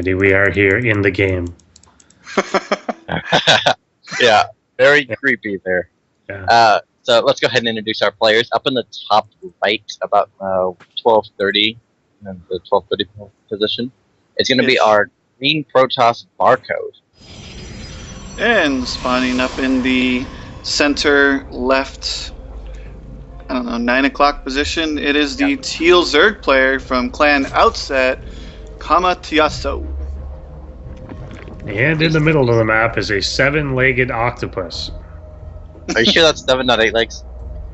Andy. We are here in the game. Yeah, very creepy there. Yeah. So let's go ahead and introduce our players. Up in the top right, about 12:30, and the 12:30 position, it's going to be our green Protoss Barcode. And spawning up in the center left, 9 o'clock position, it is the teal Zerg player from Clan Outset, Kommatiazo. And in the middle of the map is a 7-legged octopus. Are you sure that's 7, not 8 legs?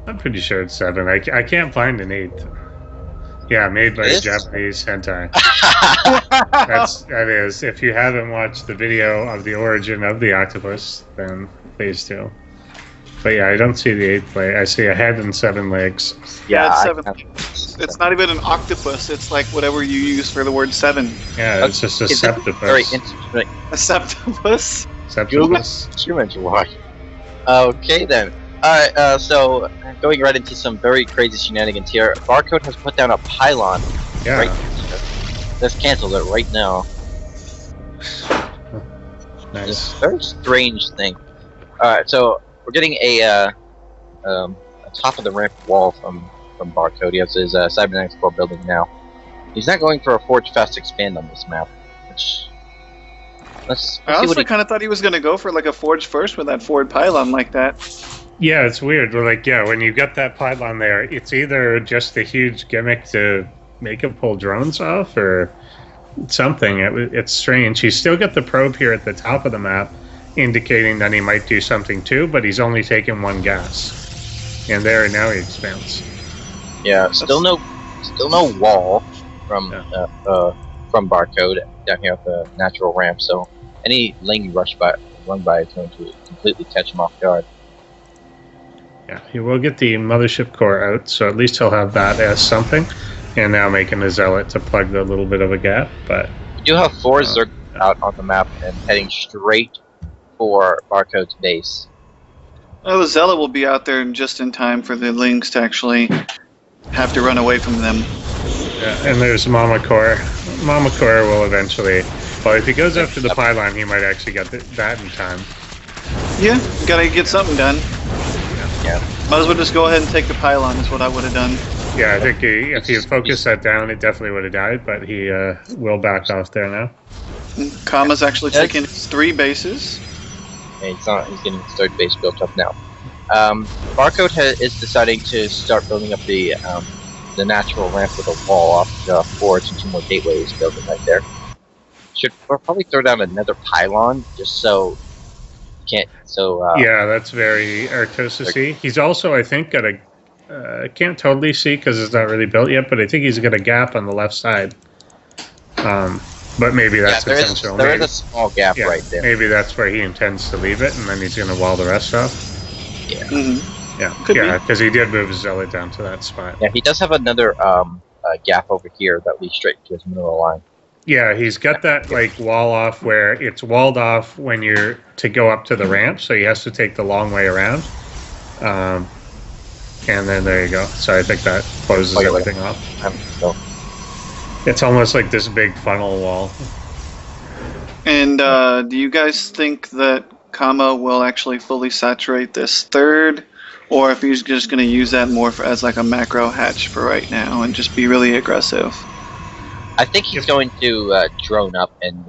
I'm pretty sure it's 7. I can't find an 8th. Yeah, made by a Japanese hentai. That is. If you haven't watched the video of the origin of the octopus, then please do. But yeah, I don't see the 8th leg. I see a head and 7 legs. Yeah, it's 7. It's not even an octopus. It's like whatever you use for the word 7. Yeah, it's just a septopus. Very interesting. A septopus? Septopus. You mentioned why. Okay then. Alright, so going right into some very crazy shenanigans here. Barcode has put down a pylon. Yeah. Right. Let's cancel it right now. Nice. It's a very strange thing. Alright, so we're getting a top of the ramp wall from Barcode. He has his cybernetics core building now. He's not going for a forge fast expand on this map, which I also kind of thought he was going to go for like a forge first with that forward pylon like that. Yeah, it's weird. Like, yeah, when you got that pylon there, it's either just a huge gimmick to make him pull drones off or something. It's strange. He's still got the probe here at the top of the map, indicating that he might do something too, but he's only taken 1 gas. And there, now he expands. Yeah, still no wall from Barcode down here at the natural ramp. So any lane you run by is going to completely catch him off guard. Yeah, he will get the mothership core out, so at least he'll have that as something. And now making a zealot to plug the little bit of a gap. But we do have 4 Zerg out on the map and heading straight for Barcode's base. Well, the zealot will be out there just in time for the Lynx to actually have to run away from them. Yeah, and there's Mama Core. Mama Core will eventually... Well, if he goes after the pylon, he might actually get that in time. Yeah, gotta get something done. Yeah. Might as well just go ahead and take the pylon is what I would have done. Yeah, I think if he had focused that down, it definitely would have died, but he will back off there now. Kama's actually taking 3 bases. Yeah, he's getting his 3rd base built up now. Barcode is deciding to start building up the natural ramp with a wall off the forge and 2 more gateways building right there. Should probably throw down another pylon just so can't. So yeah, that's very Arctos-y. He's also, I think, got a. Can't totally see because it's not really built yet, but I think he's got a gap on the left side. But maybe that's intentional. There is a small gap right there. Maybe that's where he intends to leave it, and then he's going to wall the rest off. Yeah. Mm-hmm. Yeah, because he did move his zealot down to that spot. Yeah, he does have another gap over here that leads straight to his mineral line. Yeah, he's got that like wall off where it's walled off when you're to go up to the ramp, so he has to take the long way around. And then there you go. So I think that closes everything off. It's almost like this big funnel wall. And do you guys think that Kama will actually fully saturate this 3rd, or if he's just going to use that more as like a macro hatch for right now and just be really aggressive? I think he's going to drone up and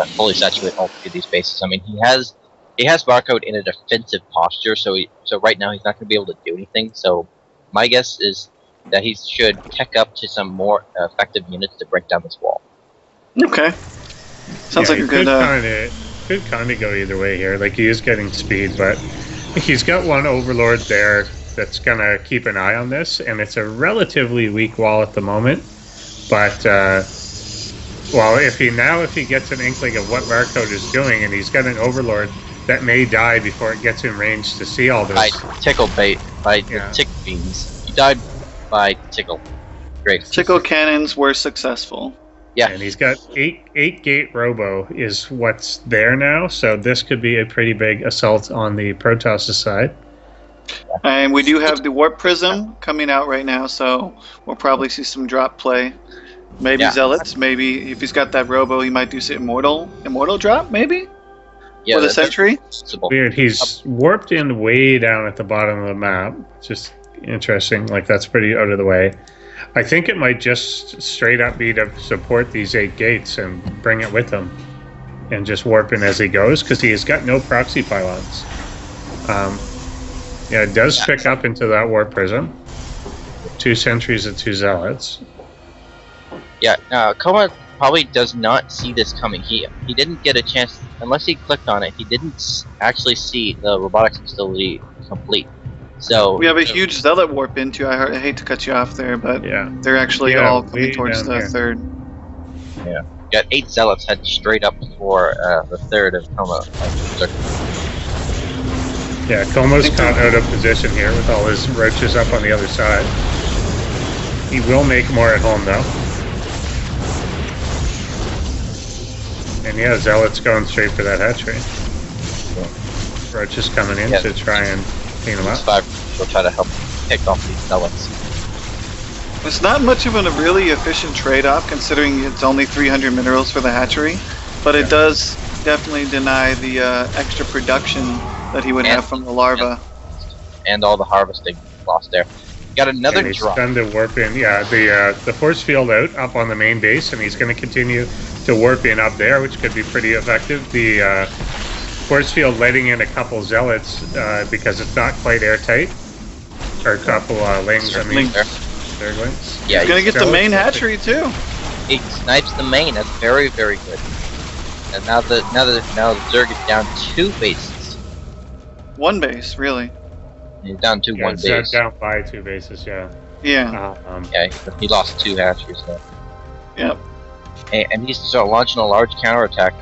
fully saturate all 3 of these bases. I mean, he has Barcode in a defensive posture, so right now he's not going to be able to do anything. So my guess is that he should tech up to some more effective units to break down this wall. Okay, sounds like a good. Could kind of go either way here. Like he is getting speed, but he's got 1 overlord there that's gonna keep an eye on this, and it's a relatively weak wall at the moment. But well, if he gets an inkling of what Barcode is doing, and he's got an overlord that may die before it gets in range to see all this. By tickle bait, by the tick beans. He died by tickle. Great. Tickle cannons were successful. Yeah, and he's got 8 gate robo is what's there now, so this could be a pretty big assault on the Protoss side. And we do have the warp prism coming out right now, so we'll probably see some drop play. Maybe Yeah. Zealots. Maybe if he's got that Robo, he might do some Immortal drop, maybe? Yeah, With a that's Sentry? possible. Weird. He's warped in way down at the bottom of the map. Just interesting. Like, that's pretty out of the way. I think it might just straight up be to support these 8 gates and bring it with him. And just warp in as he goes, because he has got no proxy pylons. Yeah, it does pick up into that warp prism. 2 sentries and 2 zealots. Yeah, Koma probably does not see this coming. He didn't get a chance, unless he clicked on it, he didn't actually see the robotics facility complete. So We have a huge Zealot warp into. I hate to cut you off there, but Yeah. they're actually Yeah, all coming way towards down the here. third. got 8 zealots heading straight up for the third of Koma. Yeah, Como's caught out of position here with all his roaches up on the other side. He will make more at home, though. And yeah, Zealot's going straight for that hatchery. Roaches coming in to try and clean them up. 5 will try to help pick off these zealots. It's not much of a really efficient trade-off, considering it's only 300 minerals for the hatchery, but it does definitely deny the extra production that he would have from the larva. And all the harvesting lost there. Got another And he's drop. done to warp in. Yeah, the force field out up on the main base, and he's going to continue to warp in up there, which could be pretty effective. The force field letting in a couple zealots because it's not quite airtight. Or a couple lings, I mean. Third lings. Yeah, He's gonna get the zealots main will hatchery too. He snipes the main. That's very, very good. And now the Zerg is down 2 bases. One base, really. He's down to Yeah, 1 it's base. down by 2 bases, yeah. Yeah. Yeah, he lost 2 hatcheries there. Yep. And he's launching a large counterattack.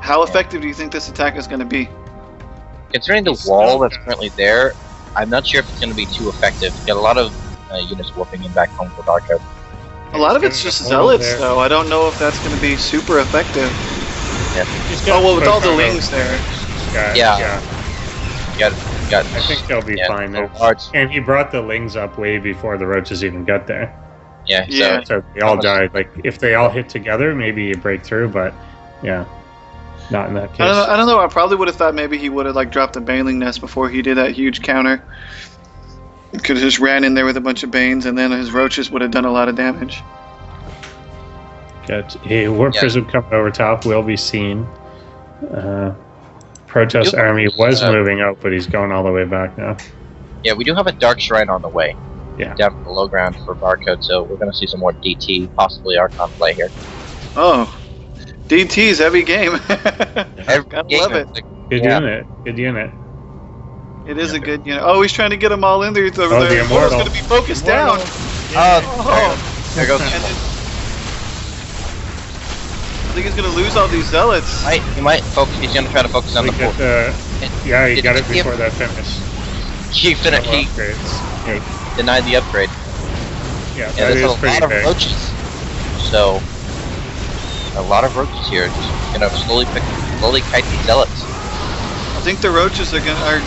How effective do you think this attack is going to be? Considering the wall that's currently there, I'm not sure if it's going to be too effective. You got a lot of units warping in back home for Barcode. A lot of it's just zealots, though. I don't know if that's going to be super effective. Yeah. Oh well, with all the lings there. Yeah. You got. I think they'll be fine there. And he brought the lings up way before the roaches even got there. Yeah. Yeah. So they all died. Like, if they all hit together, maybe you break through, but yeah, not in that case. I don't know. I probably would have thought maybe he would have dropped a baneling nest before he did that huge counter. Could have just ran in there with a bunch of banes, and then his roaches would have done a lot of damage. Got a warp prism coming over top. Will be seen. Protoss army was moving out, but he's going all the way back now. Yeah, we do have a Dark Shrine on the way. Yeah. Down below ground for Barcode, so we're going to see some more DT, possibly Archon play here. Oh, DT's every game. Every Gotta game, love it. Good unit. Good unit. It is a good, Oh, he's trying to get them all in there. The Immortal's going to be focused down. Oh, there goes. I think he's going to lose all these zealots. He might focus. He's going to try to focus on the port. Yeah, he got it before that finish. He finished. He denied the upgrade. Yeah, Yeah, that there's is a pretty lot of big. roaches. So, a lot of roaches here. Just slowly kite these zealots. I think the roaches are going to...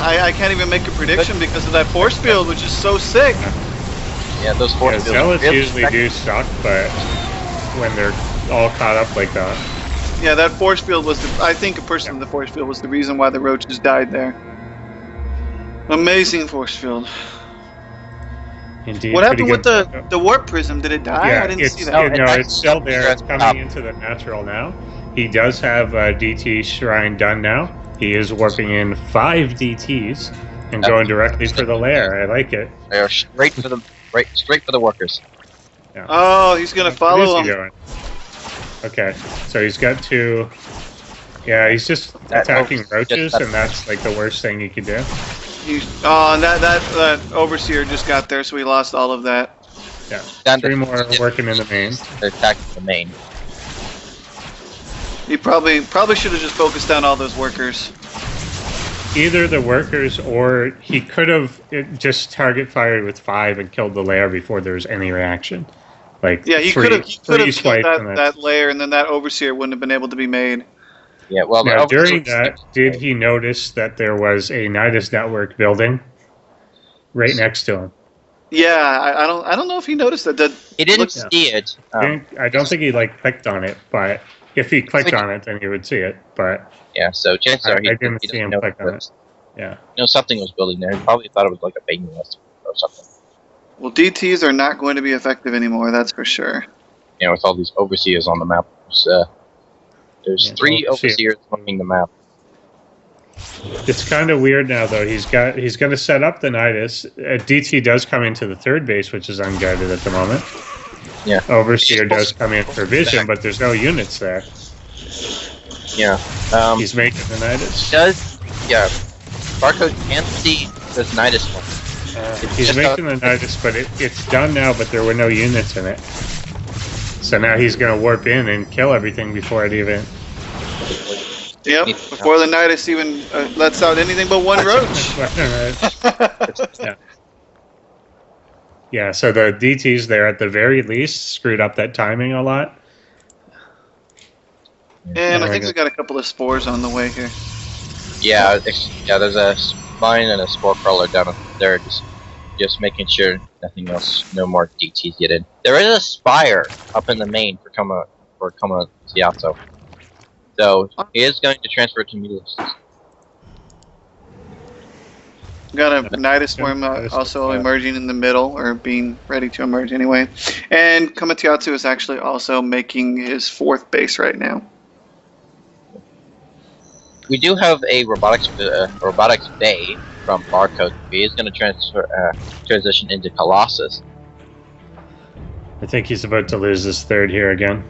I can't even make a prediction because of that force field, which is so sick. Yeah, those force fields. Zealots really usually do suck, but when they're all caught up like that. Yeah, that force field was I think personally the force field was the reason why the roaches died there. Amazing force field. Indeed. What happened with the warp prism? Did it die? Yeah, I didn't see that. It's still there. It's coming into the natural now. He does have DT Shrine done now. He is warping in 5 DTs and going directly for the lair. I like it. They are straight for the workers. Yeah. Oh, he's gonna follow him. Going? Okay, so he's got 2. Yeah, he's just attacking roaches, and that's like the worst thing he could do. And that overseer just got there, so we lost all of that. Yeah, 3 more working in the main. They're attacking the main. He probably should have just focused on all those workers. Either the workers, or he could have just target fired with 5 and killed the lair before there was any reaction. Like, yeah, he could have killed that layer, and then that overseer wouldn't have been able to be made. Yeah, well, now, during that, did he notice that there was a Nidus network building right next to him? Yeah, I don't know if he noticed that. He didn't Looks- see it. I don't think he like clicked on it, but if he clicked on it, then he would see it. But Yeah, so chances are I didn't he see doesn't him know click on it. this. Yeah. You know, something was building there. He probably thought it was like a baiting list or something. Well, DTs are not going to be effective anymore. That's for sure. You know, with all these overseers on the map. There's Yeah, 3 overseer. overseers running the map. It's kind of weird now, though. He's going to set up the Nidus. DT does come into the third base, which is unguarded at the moment. Yeah. Overseer does come in for vision, but there's no units there. Yeah. He's making the Nidus. Yeah. Barcode can't see this Nidus one. He's just making the Nidus, but it's done now, but there were no units in it. So now he's going to warp in and kill everything before it even... Yep. Before the Nidus even lets out anything but one roach. Yeah, so the DTs there at the very least screwed up that timing a lot. And I think we got a couple of spores on the way here. Yeah, there's a spine and a spore crawler down there, just making sure nothing else, no more DTs get in. There is a spire up in the main for Kommatiazo. So he is going to transfer to Mules. Got a Nidus Worm also emerging in the middle, or being ready to emerge anyway. And Kommatiazo is actually also making his 4th base right now. We do have a robotics bay from Barcode. He is going to transition into Colossus. I think he's about to lose his third here again.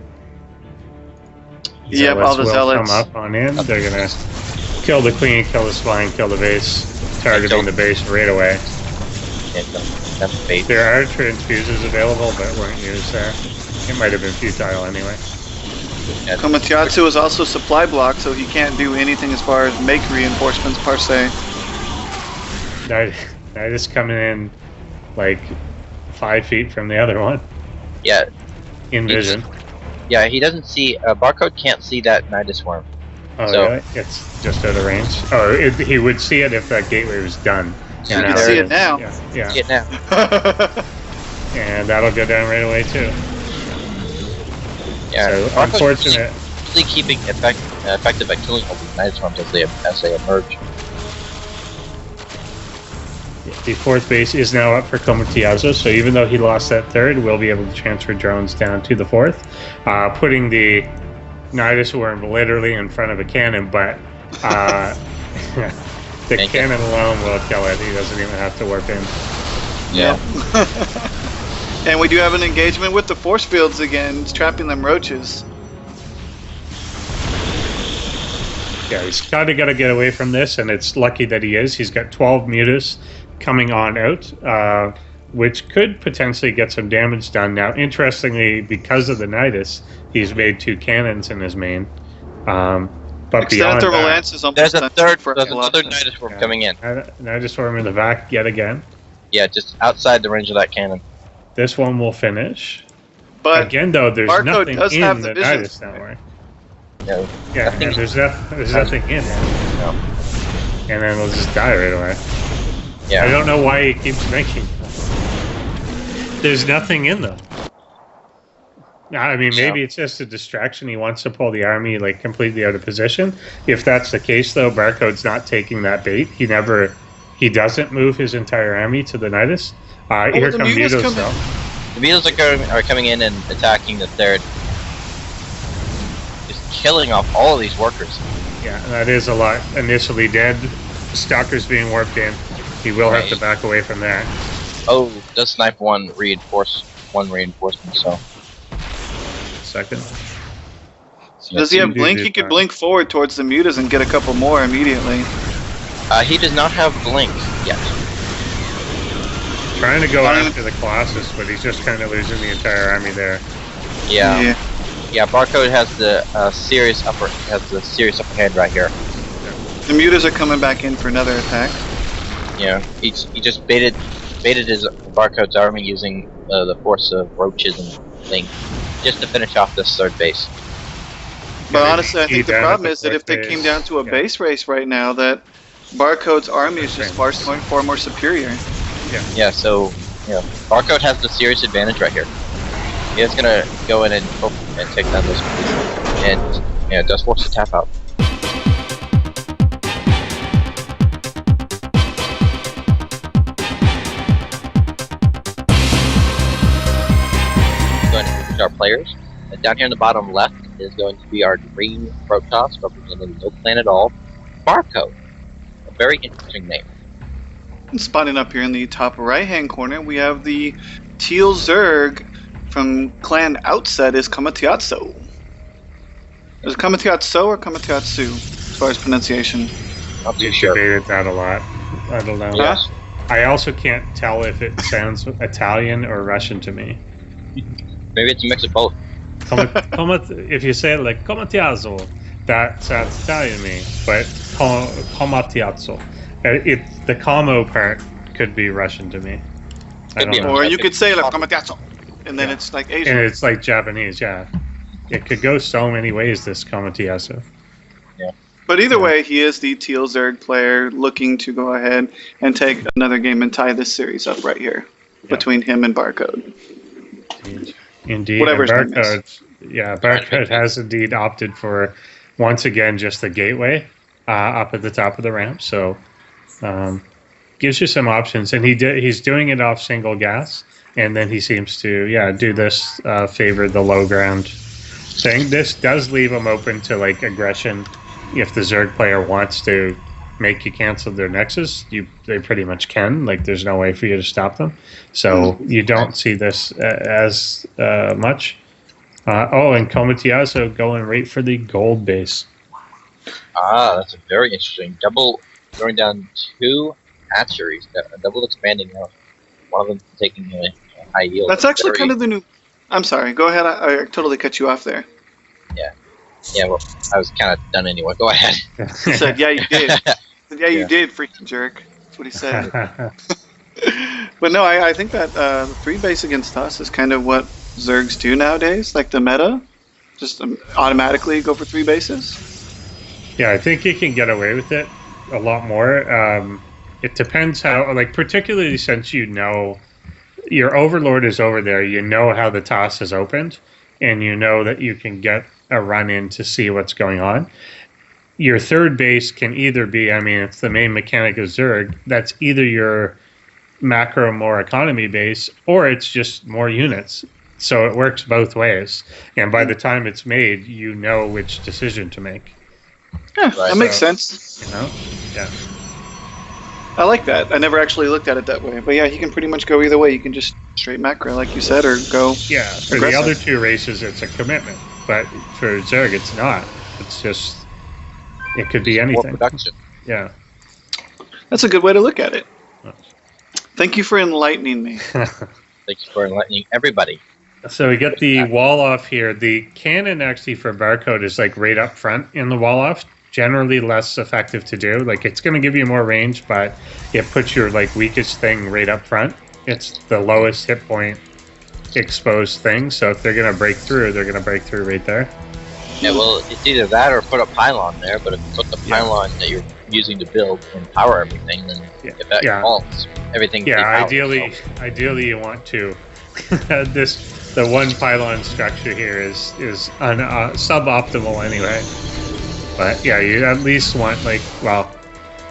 Yep, all the will zealots come up on in. They're going to kill the queen, kill the spine, kill the base, targeting the base right away. There are transfuses available, but weren't used there. It might have been futile anyway. Kommatiazo is also supply blocked, so he can't do anything as far as make reinforcements per se. Nidus coming in like 5 feet from the other one. Yeah. In vision. Yeah, he doesn't see. Barcode can't see that Nidus worm. Oh, so, really? It's just out of range. Oh, he would see it if that gateway was done. Yeah, you can see it now. Yeah. See it now. And that'll go down right away too. Yeah. So unfortunate. Usually keeping effective at killing all these Nidus worms as they emerge. The 4th base is now up for Kommatiazo, so even though he lost that 3rd, we'll be able to transfer drones down to the 4th, putting the Nidus worm literally in front of a cannon, but the cannon alone will kill it. He doesn't even have to warp in. Yeah. And we do have an engagement with the force fields again. It's trapping them roaches. Yeah, he's kind of got to get away from this, and it's lucky that he is. He's got 12 mutas coming on out, which could potentially get some damage done. Now, interestingly, because of the Nidus, he's made 2 cannons in his main. But beyond that, there's another Nidus worm coming in. Nidus worm in the back yet again. Yeah, just outside the range of that cannon. This one will finish. But again, though, there's nothing in the Nidus that way. No. Yeah, and there's nothing in it. No. And then it'll just die right away. Yeah. I don't know why he keeps making them. There's nothing in them. I mean, maybe it's just a distraction. He wants to pull the army like completely out of position. If that's the case, though, Barcode's not taking that bait. He doesn't move his entire army to the Nidus. Here come Mutos, though. The Mutos are coming in and attacking the 3rd. Just killing off all of these workers. Yeah, that is a lot. Initially dead. Stalkers being warped in. He will have to back away from that. Oh, does snipe one reinforcement, so. Second. Does he have blink? He could blink forward towards the mutas and get a couple more immediately. He does not have blink yet. Trying to go after the Colossus, but he's just kind of losing the entire army there. Yeah. Barcode has the serious upper hand right here. The mutas are coming back in for another attack. Yeah, he just baited his Barcode's army using the force of roaches and things just to finish off this 3rd base. But honestly, I think the problem is that if they came down to a base race right now, that Barcode's army is just far more superior. Yeah, so Barcode has the serious advantage right here. He is gonna go in and take down this piece, and does force the tap out. Going to introduce our players. And down here in the bottom left is going to be our green Protoss, representing no clan at all. Barcode, a very interesting name. Spotting up here in the top right-hand corner, we have the Teal Zerg from Clan Outset is Kommatiazo. Is it Kommatiazo or Kommatiatsu as far as pronunciation? Not too We've sure. debated that a lot. I don't know. Yes. I also can't tell if it sounds Italian or Russian to me. Maybe it's a mix of both. If you say it like Kommatiazo, that sounds Italian to me. But Kommatiazo, the Como part could be Russian to me. I Could be don't know. Or you could say like Kommatiazo, and then it's like Asian. And it's like Japanese, yeah. It could go so many ways, this Kommatiazo. But either way, he is the Teal Zerg player looking to go ahead and take another game and tie this series up right here between him and Barcode. Indeed. Whatever And his name is. Barcode has indeed opted for, once again, just the gateway up at the top of the ramp. So gives you some options. And he's doing it off single gas. And then he seems to, do this favor the low ground thing. This does leave him open to like aggression. If the Zerg player wants to make you cancel their nexus, they pretty much can. Like, there's no way for you to stop them. So you don't see this as much. And Kommatiazo going right for the gold base. That's a very interesting. Double throwing down two hatcheries, double expanding now. One of them taking a high yield. That's actually kind of the new... I'm sorry, go ahead. I totally cut you off there. Yeah, well, I was kind of done anyway. Go ahead. He said, yeah, you did. You did, freaking jerk. That's what he said. But no, I think that 3 base against us is kind of what Zergs do nowadays, like the meta. Just automatically go for 3 bases. Yeah, I think you can get away with it a lot more. It depends how, like, particularly since your Overlord is over there, you know how the toss is opened, and you know that you can get a run in to see what's going on. Your 3rd base can either be, it's the main mechanic of Zerg, that's either your macro more economy base, or it's just more units. So it works both ways. And by the time it's made, you know which decision to make. Yeah, that makes sense. Yeah. I like that. I never actually looked at it that way. But yeah, he can pretty much go either way. You can just straight macro, like you said, or go Yeah, for aggressive. the other 2 races, it's a commitment. But for Zerg, it's not. It's just, it could be More anything. production. Yeah. That's a good way to look at it. Thank you for enlightening me. Thank you for enlightening everybody. So we get the wall off here. The cannon actually for Barcode is like right up front in the wall off. Generally less effective to do. Like, it's going to give you more range, but it puts your like weakest thing right up front. It's the lowest hit point exposed thing. So if they're going to break through, they're going to break through right there. Yeah, well, it's either that or put a pylon there. But if you put the pylon that you're using to build and power everything, then if that falls, everything. Yeah, depowered, ideally you want to. The one pylon structure here is suboptimal anyway. But yeah, you at least want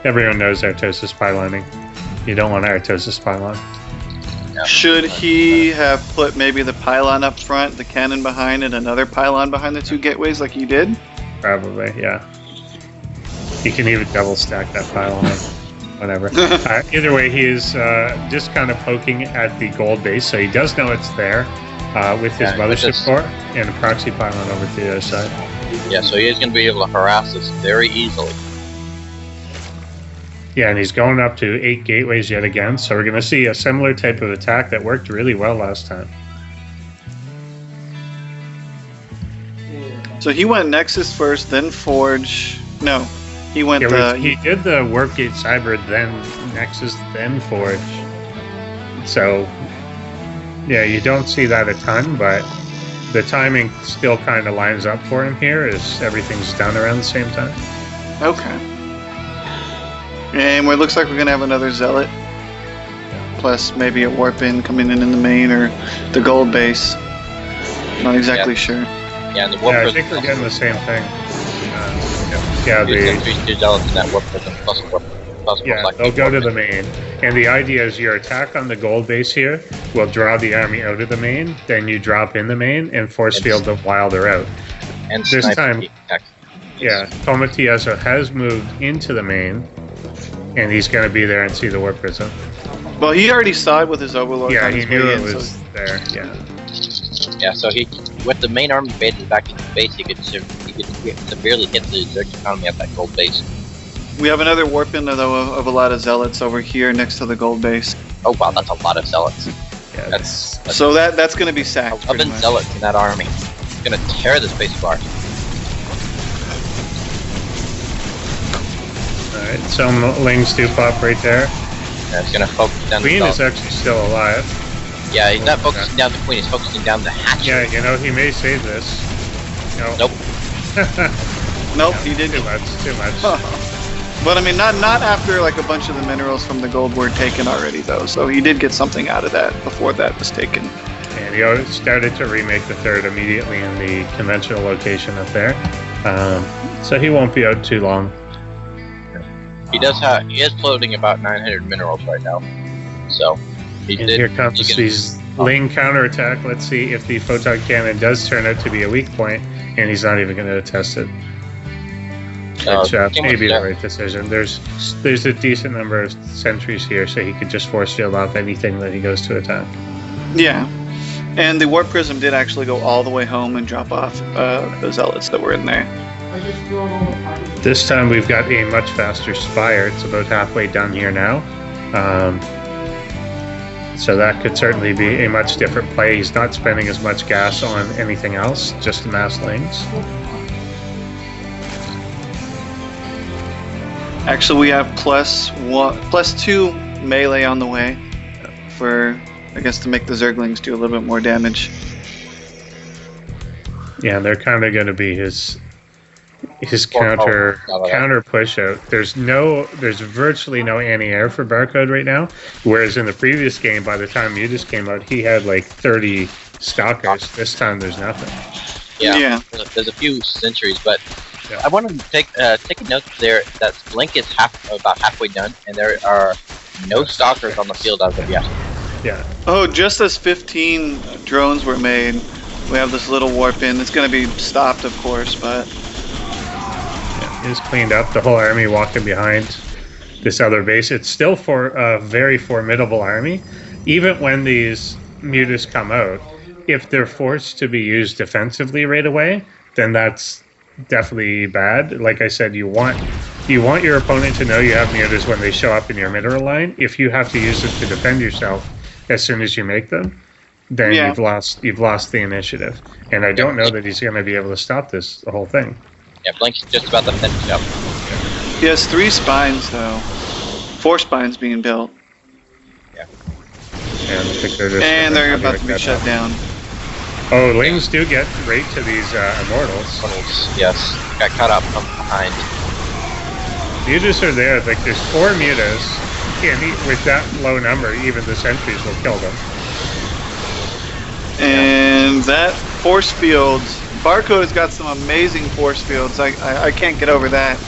everyone knows Artosis pyloning. You don't want Artosis pylon. Yeah. Should he have put maybe the pylon up front, the cannon behind, and another pylon behind the 2 gateways like he did? Probably, yeah. You can even double stack that pylon, whatever. Either way, he is just kind of poking at the gold base, so he does know it's there with his mothership core and a proxy pylon over to the other side. Yeah, so he is going to be able to harass us very easily. Yeah, and he's going up to 8 gateways yet again, so we're going to see a similar type of attack that worked really well last time. So he went Nexus first, then Forge. No, he went... he did the Warpgate Cyber, then Nexus, then Forge. So, yeah, you don't see that a ton, but the timing still kind of lines up for him here as everything's done around the same time. Okay. And it looks like we're going to have another Zealot. plus maybe a warp in coming in the main or the gold base. Not exactly sure. Yeah, and the warp I prism. think we're getting the same thing. Yeah, Two zealots in that warp prism plus warp. they'll go to the main. And the idea is your attack on the gold base here will draw the army out of the main, then you drop in the main and force field them while they're out. And This time, attack. yeah, Kommatiazo has moved into the main, and he's going to be there and see the warp prism. Well, he already saw it with his overlord. Yeah, on he his knew way it in, was so there, yeah. Yeah, so he, with the main army faded back into base, he could severely hit the Zerg economy at that gold base. we have another warp in though of a lot of zealots over here next to the gold base. Oh wow, that's a lot of zealots. Yeah, That's So that's going to be sacked. 11 pretty much. zealots in that army. It's gonna tear this base apart. Alright, some lings do pop right there. Yeah, it's gonna focus down Queen the is actually still alive. Yeah, he's not focusing down the queen, he's focusing down the hatchery. Yeah, you know, he may save this. No. Nope. Nope, he didn't. Too much, too much. But I mean, not after like a bunch of the minerals from the gold were taken already though. So he did get something out of that before that was taken. And he already started to remake the third immediately in the conventional location up there. So he won't be out too long. He is floating about 900 minerals right now. So he And did. here comes he can- these Ling counterattack. Let's see if the photon cannon does turn out to be a weak point, and he's not even going to test it. Which may be the right decision. There's a decent number of sentries here, so he could just force field off anything that he goes to attack. Yeah. And the warp prism did actually go all the way home and drop off the zealots that were in there. This time we've got a much faster Spire. It's about halfway done here now. So that could certainly be a much different play. He's not spending as much gas on anything else, just the mass lings. Actually, we have +2 melee on the way for, I guess, to make the Zerglings do a little bit more damage. Yeah, they're kind of going to be his counter push out. There's virtually no anti-air for Barcode right now, whereas in the previous game, by the time Mutas came out, he had like 30 stalkers. This time there's nothing. Yeah. There's a few centuries, but Yeah. I want to take a note there that Blink is about halfway done, and there are no stalkers on the field as of yet. Yeah. Oh, just as 15 drones were made, we have this little warp in. It's going to be stopped, of course, but It's cleaned up. The whole army walking behind this other base. It's still for a very formidable army. Even when these Mutas come out, if they're forced to be used defensively right away, then that's definitely bad. Like I said, you want your opponent to know you have Mutas when they show up in your mineral line. If you have to use them to defend yourself as soon as you make them, then Yeah. you've lost the initiative. And I don't know that he's going to be able to stop the whole thing. Yeah, Blink's just about to finish up. he has 3 spines, though. 4 spines being built. And I think they're just And they're gonna about to be that shut up. down. Oh, lings do get right to these immortals. Yes, got caught up from behind. Mutas are there. Like there's 4 mutas, and with that low number, even the sentries will kill them. And that force field, Barcode has got some amazing force fields. I can't get over that.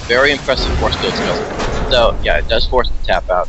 Very impressive force field skills. So yeah, it does force the tap out.